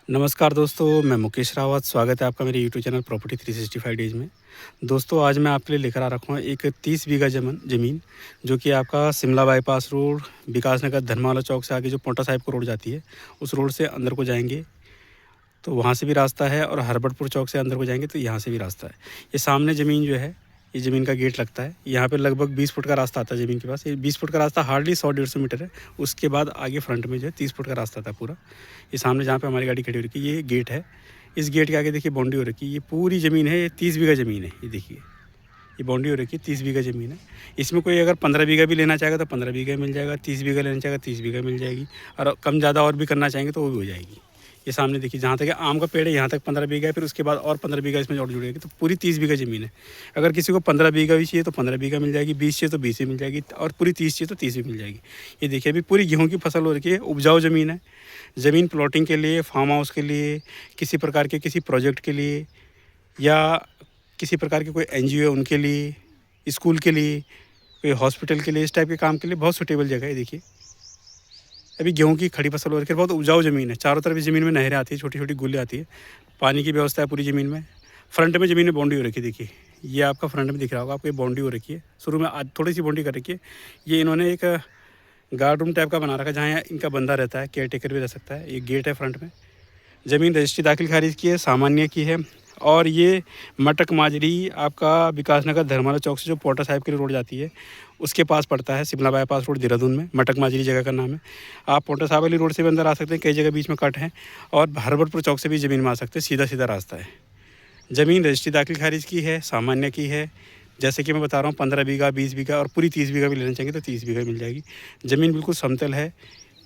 नमस्कार दोस्तों, मैं मुकेश रावत। स्वागत है आपका मेरे यूट्यूब चैनल प्रॉपर्टी 365 डेज़ में। दोस्तों, आज मैं आपके लिए लेकर आ रखा हूँ एक 30 बीघा ज़मीन जो कि आपका शिमला बाईपास रोड, विकास नगर धर्मावला चौक से आगे जो पोंटा साहिब को रोड जाती है, उस रोड से अंदर को जाएंगे तो वहाँ से भी रास्ता है, और हरबटपुर चौक से अंदर को जाएंगे तो यहाँ से भी रास्ता है। ये सामने ज़मीन जो है, ये ज़मीन का गेट लगता है। यहाँ पे लगभग 20 फुट का रास्ता आता है ज़मीन के पास। ये 20 फुट का रास्ता हार्डली 100-150 मीटर है। उसके बाद आगे फ्रंट में जो है 30 फुट का रास्ता था पूरा। ये सामने जहाँ पे हमारी गाड़ी खड़ी हो रखी है, ये गेट है। इस गेट के आगे देखिए बाउंड्री हो रखी है। ये पूरी ज़मीन है, ये 30 बीघा ज़मीन है। ये देखिए, ये बाउंड्री हो रखी है, 30 बीघा ज़मीन है। इसमें कोई अगर 15 बीघा भी लेना चाहेगा तो 15 बीघा मिल जाएगा, 30 बीघा लेना चाहेगा 30 बीघा मिल जाएगी, और कम ज़्यादा और भी करना चाहेंगे तो वो भी हो जाएगी। ये सामने देखिए, जहाँ तक आम का पेड़ है यहाँ तक 15 बीघा है, फिर उसके बाद और 15 बीघा इसमें और जुड़ेगी, तो पूरी 30 बीघा ज़मीन है। अगर किसी को 15 बीघा भी चाहिए तो 15 बीघा मिल जाएगी, 20 चाहिए तो 20 भी मिल जाएगी, और पूरी 30 चाहिए तो 30 भी मिल जाएगी। ये देखिए, अभी पूरी गेहूँ की फसल हो रखी है, उपजाऊ ज़मीन है। ज़मीन प्लॉटिंग के लिए, फार्म हाउस के लिए, किसी प्रकार के किसी प्रोजेक्ट के लिए, या किसी प्रकार के कोई NGO है उनके लिए, स्कूल के लिए, कोई हॉस्पिटल के लिए, इस टाइप के काम के लिए बहुत सूटेबल जगह है। देखिए, अभी गेहूं की खड़ी फसल हो रही है, बहुत उपजाऊ ज़मीन है। चारों तरफ ज़मीन में नहरें आती है, छोटी छोटी गुल्ले आती है, पानी की व्यवस्था है पूरी ज़मीन में। फ्रंट में ज़मीन में बाउंड्री हो रखी है। देखिए, ये आपका फ्रंट में दिख रहा होगा आपको, ये बाउंड्री हो रखी है। शुरू में आज थोड़ी सी बाउंड्री कर रखी है। ये इन्होंने एक गार्ड रूम टाइप का बना रखा है, जहाँ इनका बंदा रहता है, केयर टेकर भी रह सकता है। ये गेट है फ्रंट में। ज़मीन रजिस्ट्री दाखिल खारिज की है, सामान्य की है। और ये मटक माजरी आपका विकास नगर धर्मावला चौक से जो पोंटा साहिब के लिए रोड जाती है, उसके पास पड़ता है। शिमला बाईपास रोड देहरादून में मटक माजरी जगह का नाम है। आप पोंटा साहिब वाली रोड से भी अंदर आ सकते हैं, कई जगह बीच में कट है, और हरबटपुर चौक से भी ज़मीन में आ सकते हैं, सीधा सीधा रास्ता है। ज़मीन रजिस्ट्री दाखिल खारिज की है, सामान्य की है। जैसे कि मैं बता रहा हूँ, 15 बीघा, 20 बीघा और पूरी 30 बीघा भी लेना चाहेंगे तो 30 बीघा मिल जाएगी। ज़मीन बिल्कुल समतल है,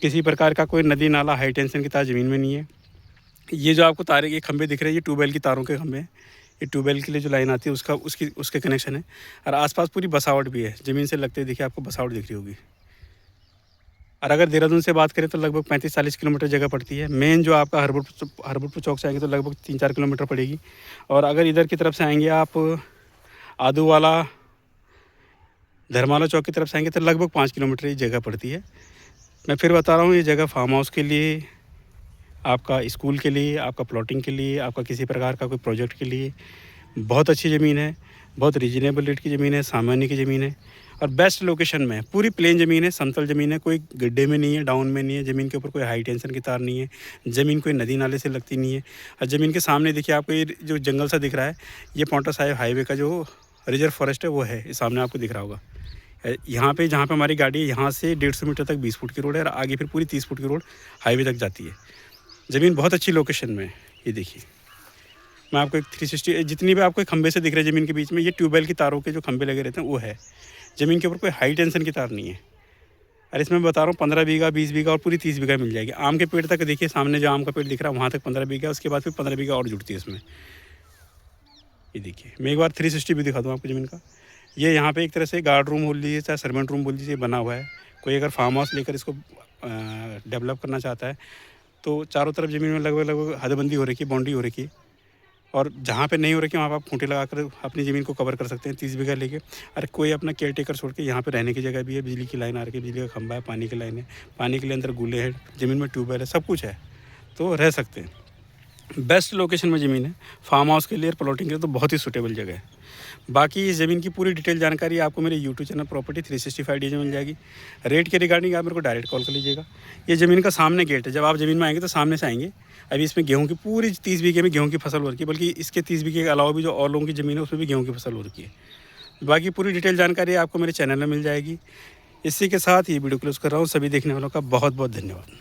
किसी प्रकार का कोई नदी नाला हाई टेंशन की तार ज़मीन में नहीं है। ये जो आपको तारे के खंभे दिख रहे हैं, ये ट्यूबवेल की तारों के खंभे हैं। ये ट्यूबवेल के लिए जो लाइन आती है उसके कनेक्शन है। और आसपास पूरी बसावट भी है, ज़मीन से लगते देखिए आपको बसावट दिख रही होगी। और अगर देहरादून से बात करें तो लगभग 35-40 किलोमीटर जगह पड़ती है। मेन जो आपका हरबटपुर चौक से आएंगे तो लगभग 3-4 किलोमीटर पड़ेगी। और अगर इधर की तरफ से आएंगे आप आदूवाला धर्मावला चौक की तरफ से आएंगे तो लगभग 5 किलोमीटर ये जगह पड़ती है। मैं फिर बता रहा हूँ, ये जगह फार्म हाउस के लिए, आपका स्कूल के लिए, आपका प्लॉटिंग के लिए, आपका किसी प्रकार का कोई प्रोजेक्ट के लिए बहुत अच्छी ज़मीन है। बहुत रीजनेबल रेट की ज़मीन है, सामान्य की ज़मीन है, और बेस्ट लोकेशन में है। पूरी प्लेन ज़मीन है, समतल ज़मीन है, कोई गड्ढे में नहीं है, डाउन में नहीं है। ज़मीन के ऊपर कोई हाई टेंशन की तार नहीं है। ज़मीन कोई नदी नाले से लगती नहीं है। और ज़मीन के सामने देखिए आपको ये जो जंगल सा दिख रहा है, ये पोंटा साहिब हाईवे का जो रिजर्व फॉरेस्ट है वो है। ये सामने आपको दिख रहा होगा। यहाँ पे जहाँ पे हमारी गाड़ी है, यहाँ से 150 मीटर तक 20 फुट की रोड है, और आगे फिर पूरी 30 फुट की रोड हाईवे तक जाती है। ज़मीन बहुत अच्छी लोकेशन में है। ये देखिए, मैं आपको एक 360 जितनी भी आपको खंबे से दिख रहे हैं ज़मीन के बीच में, ये ट्यूबवेल की तारों के जो खंबे लगे रहते हैं वो है। ज़मीन के ऊपर कोई हाई टेंशन की तार नहीं है। और इसमें बता रहा हूँ 15 बीघा, 20 बीघा और पूरी 30 बीघा मिल जाएगी। आम के पेड़ तक देखिए, सामने जो आम का पेड़ दिख रहा है वहाँ तक 15 बीघा, उसके बाद फिर 15 बीघा और जुड़ती है इसमें। ये देखिए, मैं एक बार 360 भी दिखा दूँ आपको ज़मीन का। ये यहाँ पे एक तरह से गार्ड रूम बोल लीजिए, चाहे सर्वेंट रूम बोल लीजिए, बना हुआ है। कोई अगर फार्म हाउस लेकर इसको डेवलप करना चाहता है तो चारों तरफ ज़मीन में लगभग हदबंदी हो रखी है, बाउंड्री हो रखी है। और जहाँ पे नहीं हो रखी है वहाँ पर आप खूंटे लगाकर अपनी ज़मीन को कवर कर सकते हैं 30 बीघा लेके। अरे कोई अपना केयर टेकर छोड़ के, यहाँ पे रहने की जगह भी है, बिजली की लाइन आ रही है, बिजली का खंभा है, पानी की लाइन है, पानी के लिए अंदर गुले हैं, ज़मीन में ट्यूबवेल है, सब कुछ है, तो रह सकते हैं। बेस्ट लोकेशन में ज़मीन है, फार्म हाउस के लिए और प्लॉटिंग के लिए तो बहुत ही सूटेबल जगह है। बाकी इस ज़मीन की पूरी डिटेल जानकारी आपको मेरे यूट्यूब चैनल प्रॉपर्टी 365 डेज में मिल जाएगी। रेट के रिगार्डिंग आप मेरे को डायरेक्ट कॉल कर लीजिएगा। ये ज़मीन का सामने गेट है, जब आप ज़मीन में आएंगे तो सामने से आएंगे। अभी इसमें गेहूं की पूरी 30 बीघे में गेहूं की फसल हो रखी है, बल्कि इसके 30 बीघे के अलावा भी जो और लोगों की ज़मीन है उसमें भी गेहूं की फसल हो रखी है। बाकी पूरी डिटेल जानकारी आपको मेरे चैनल में मिल जाएगी। इसी के साथ ये वीडियो क्लोज कर रहा हूँ। सभी देखने वालों का बहुत बहुत धन्यवाद।